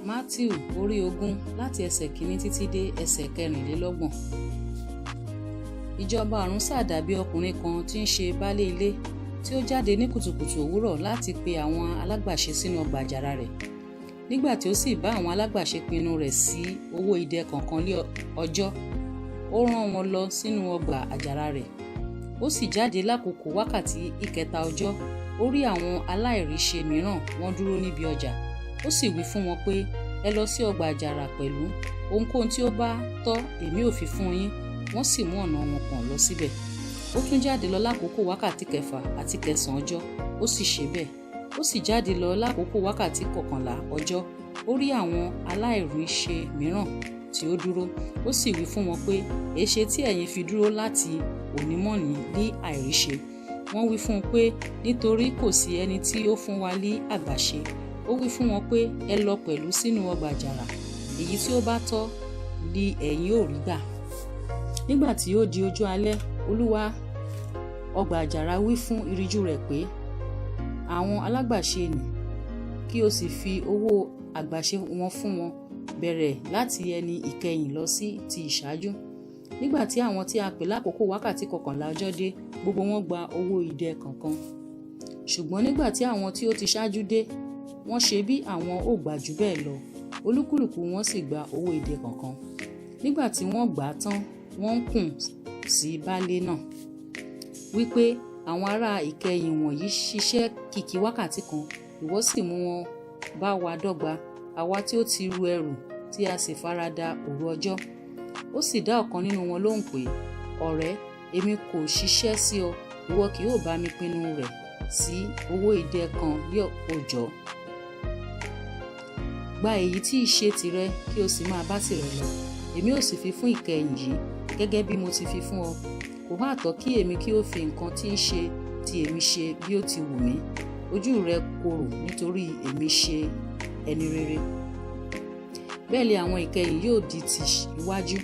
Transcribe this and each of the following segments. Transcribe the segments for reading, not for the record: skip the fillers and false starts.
Mátíù orí 20 láti ẹsẹ̀ 1 títí dé ẹsẹ̀ 24. Ìjọba ọ̀run dàbí ọkùnrin kan tí ń ṣe baálé ilé tí ó jáde ní kùtùkùtù òwúrọ̀ láti pe àwọn alágbàṣe sínú ọgbà àjàrà rẹ̀. Nígbà tí ó sì bá àwọn alágbàṣe pinnu rẹ̀ sí owó idẹ kọ̀ọ̀kan lé ọjọ́, ó rán wọn lọ sínú ọgbà àjàrà rẹ̀. Ó sì jáde lákòókò wákàtí ìkẹta ọjọ́, ó rí àwọn aláìríṣe mìíràn wọ́n dúró níbi ọjà. Ó sì wí fún wọn pé, ẹ lọ sí ọgbà àjàrà pẹ̀lú, ohunkóhun tí ó bá tọ́ èmi ò fi fún yín. Wọ́n sì mú ọ̀nà wọn pọ̀n lọ síbẹ̀. Ó tún jáde lọ lákòókò wákàtí kẹfà àti kẹsàn-án ọjọ́, ó sì ṣe bẹ́ẹ̀. Ó sì jáde lọ lákòókò wákàtí kọkànlá ọjọ́, ó rí àwọn aláìríṣe mìíràn tí ó dúró. Ó sì wí fún wọn pé, èéṣe tí ẹ̀yin fi dúró láti ònímọ́ni ní àìríṣe? Wọ́n wí fún un pé, nítorí kò sí ẹni tí ó fún wa ní àgbàṣe. Ó wí fún wọn pé, ẹ lọ pẹ̀lú sínú ọgbà àjàrà, èyí tí ó bá tọ́ ni ẹ̀yin ò rí gbà. Nígbà tí ó di ojú alẹ́, olúwa ọgbà àjàrà wí fún ìríjú rẹ̀ pé, àwọn alágbàṣe nì, kí o sì fi owó àgbàṣe wọn fún wọn, bẹ̀rẹ̀ láti ẹni ìkẹyìn lọ sí ti ìṣáájú. Nígbà tí àwọn tí a pè lákòókò wákàtí kọkànlá ọjọ́ dé, gbogbo wọn gba owó idẹ kọ̀ọ̀kan. Ṣùgbọ́n nígbà tí àwọn tí ó ti ṣáájú dé, wọ́n ṣe bí àwọn ò gbà jù bẹ́ẹ̀ lọ, olúkúlùkù wọn sì gba owó idẹ kọ̀ọ̀kan. Nígbà tí wọ́n gbà á tán, wọ́n ń kùn sí baálé náà, wípé àwọn ará ìkẹyìn wọ̀nyí ṣiṣẹ́ kìkì wákàtí kan, ìwọ sì mú wọn bá wa dọ́gba, àwa tí ó ti ru ẹrù tí a sì farada òru ọjọ́. Ó sì dá ọ̀kan nínú wọn lóhùn pé, ọ̀rẹ́, èmi kò ṣiṣẹ́ sí ọ, ìwọ kì yóò bá mi pinnu rẹ̀ sí owó idẹ kan ní òòjọ́. Gba èyí tí í ṣe tìrẹ kí o sì máa bá tìrẹ lọ. Èmi ò sì fi fún ìkẹyìn yìí gẹ́gẹ́ bí mo ti fi fún ọ. Kò bá tọ́ kí èmi kí ó fi nǹkan tí ń ṣe tí èmi ṣe bí ó ti wù mí. Ojú rẹ korò nítorí èmi ṣe ẹni rere. Bẹ́ẹ̀ ni àwọn ìkẹyìn yóò di ti iwájú,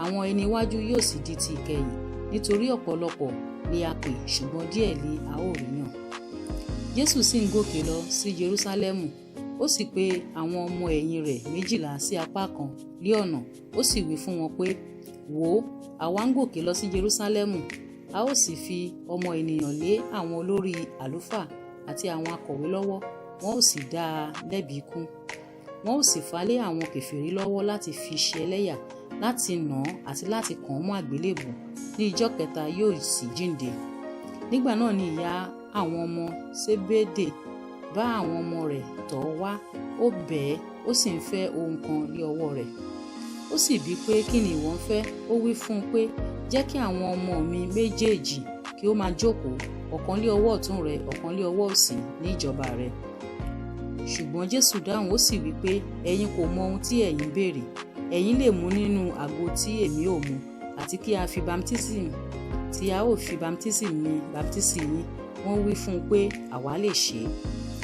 àwọn ẹni iwájú yóò sì di ti ìkẹyìn. Nítorí ọ̀pọ̀lọpọ̀ ni a pè, ṣùgbọ́n díẹ̀ ni a ó rí yàn. Jésù sì ń gòkè lọ sí Jerúsálẹ́mù. Ó sì pe àwọn ọmọ ẹ̀yìn rẹ̀ 12 sí apá kan lé ọ̀nà. Ó sì wí fún wọn pé, wò ó, àwa ń gòkè lọ sí Jerúsálẹ́mù. A ó sì fi ọmọ ènìyàn lé àwọn olórí àlùfáà àti àwọn akọ̀wé lọ́wọ́. Wọn ó sì dá a lẹ́bi ikú. Wọn ó sì fà á lé àwọn kèfèrí lọ́wọ́ láti fi ṣe ẹlẹ́yà, láti nà án àti láti kàn án mọ́ àgbélébùú. Ní ijọ́ kẹta yóò sì jíǹde. Nígbà náà ni ìyá àwọn ọmọ Sébédè bá àwọn ọmọ rẹ̀ tọ̀ wá. Ó bẹ̀ ẹ́, ó sì ń fẹ́ ohun kan lé ọwọ́ rẹ̀. Ó sì bí pé, kí ni ìwọ ń fẹ́? Ó wí fún un pé, jẹ́ kí àwọn ọmọ mi méjèèjì kí ó máa jókòó, ọ̀kan lé ọwọ́ ọ̀tún rẹ, ọ̀kan lé ọwọ́ òsì ní ìjọba rẹ. Ṣùgbọ́n Jésù dáhùn, ó sì wí pé, ẹ̀yin kò mọ ohun tí ẹ̀yin béèrè. Ẹ̀yin lè mu nínú àgbo tí èmi ò mu, àti kí a fi bamtísìm tí a ó fi bamtísìm mi bamtísì yín. Wọ́n wí fún un pé, àwa lè ṣe é.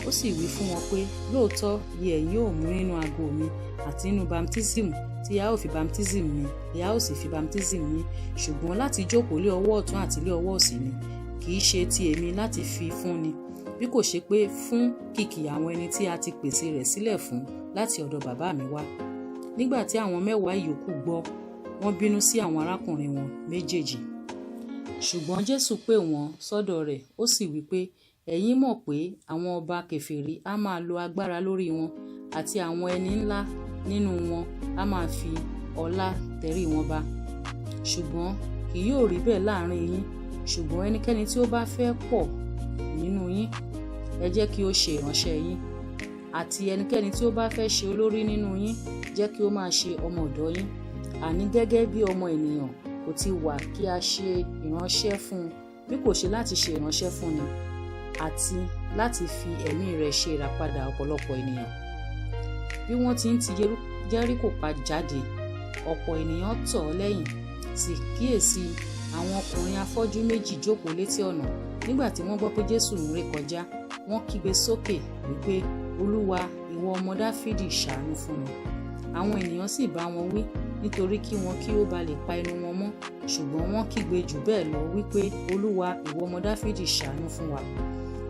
Ó sì wí fún wọn pé, lóòótọ́ ni ẹ̀yin ò mu nínú àgbo mi àti nínú bamtísìm tí a ó fi bamtísìm mi ni a ó sì fi bamtísìm yín. Ṣùgbọ́n láti jókòó lé ọwọ́ ọ̀tún àti lé ọwọ́ òsì ni, kì í ṣe ti èmi láti fi fún ni, bí kò ṣe pé fún kìkì àwọn ẹni tí a ti pèsè rẹ̀ sílẹ̀ fún láti ọ̀dọ̀ bàbá mi wá. Nígbà tí àwọn 10 ìyókù gbọ́, wọ́n bínú sí àwọn arákùnrin wọn méjèèjì. Ṣùgbọ́n Jésù pè wọ́n sọ́dọ̀ rẹ̀, ó sì wí pé, ẹ̀yin mọ̀ pé àwọn ọba kèfèrí á máa lo agbára lórí wọn, àti àwọn ẹni ńlá nínú wọn á máa fi ọlá tẹrí wọn ba. Ṣùgbọ́n kì yóò rí bẹ́ẹ̀ láàrin yín. Ṣùgbọ́n ẹnikẹ́ni tí ó bá fẹ́ pọ̀ nínú yín, ẹ jẹ́ kí ó ṣe ìránṣẹ́ yín. Àti ẹnikẹ́ni tí ó bá fẹ́ ṣe olórí nínú yín, jẹ́ kí ó máa ṣe ọmọ ọ̀dọ̀ yín. Àní gẹ́gẹ́ bí ọmọ ènìyàn kò ti wà kí a ṣe ìránṣẹ́ fún un, bí kò ṣe láti ṣe ìránṣẹ́ fún ni, àti láti fi ẹ̀mí rẹ̀ ṣe ìràpadà ọ̀pọ̀lọpọ̀ ènìyàn. Bí wọ́n ti ń ti Jẹ́ríkò pa jáde, ọ̀pọ̀ ènìyàn tọ̀ ọ́ lẹ́yìn. Sì kíyèsí, àwọn ọkùnrin afọ́jú 2 jókòó létí ọ̀nà. Nígbà tí wọ́n gbọ́ pé Jésù ń ré kọjá, wọ́n kígbe sókè wípé, Olúwa, ìwọ ọmọ Dáfídì, ṣàánú fún mi. Àwọn ènìyàn sì bá wọn wí, nítorí kí wọn kí ó ba lè pa ẹnu wọn mọ́. Ṣùgbọ́n wọ́n kígbe jù bẹ́ẹ̀ lọ wípé, Olúwa, ìwọ ọmọ Dáfídì, ṣàánú fún wa.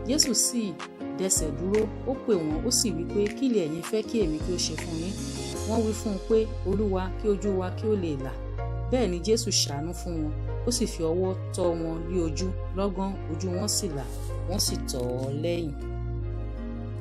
Jésù sì dẹsẹ̀ dúró, ó pè wọ́n, ó sì wí pé, kí lè ẹ̀yin fẹ́ kí èmi kí ó ṣe fún yín? Wọ́n wí fún un pé, Olúwa, kí ojú wa kí ó lè là. Bẹ́ẹ̀ ni Jésù ṣàánú fún wọn, ó sì fi ọwọ́ tọ́ wọn lí ojú, lọ́gán ojú wọn sì là, wọ́n sì tọ̀ ọ́ lẹ́yìn.